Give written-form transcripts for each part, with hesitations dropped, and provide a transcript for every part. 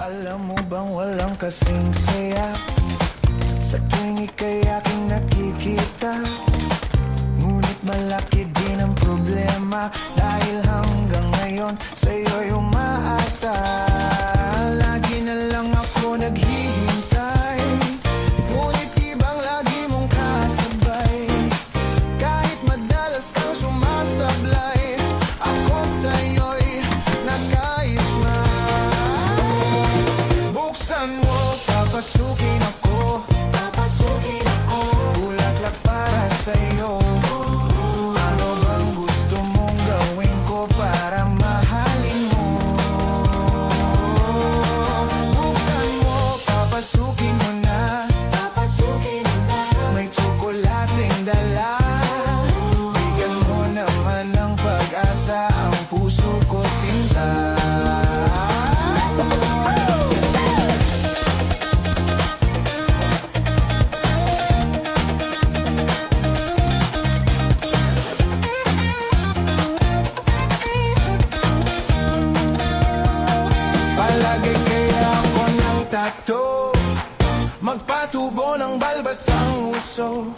Alam mo bang walang kasing saya sa tuwing ika'y aking nakikita? Ngunit malaki din ang problema, dahil hanggang ngayon sa'yo'y umaasa. Lagi na lang ako naghihintay, ngunit ibang lagi mong kasabay. Kahit madalas kang sumasablay, ako sa'yo'y nakaisma. Buksan mo, papasukin ako, bulaklak para sa'yo. Ano bang gusto mong gawin ko para mahalin mo? Buksan mo, papasukin mo na, may tsokolating dala. Bigyan mo naman ng pag-asa ang puso ko, sinta. Palagay kaya ako ng tattoo, magpatubo ng balbas ang uso,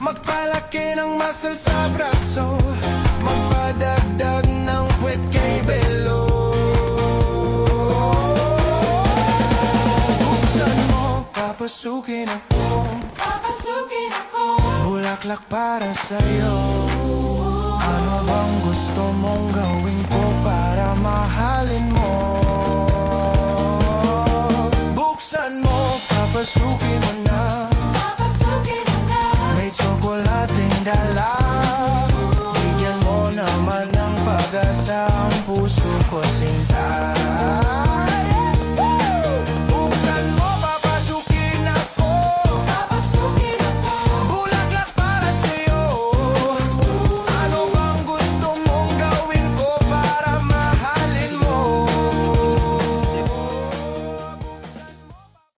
magpalaki ng muscle sa braso, magpadagdag ng puwet kay Belo. Buksan mo, papasukin ako, bulaklak para sa'yo. Ano bang gusto mong gawin ko para mahalin mo?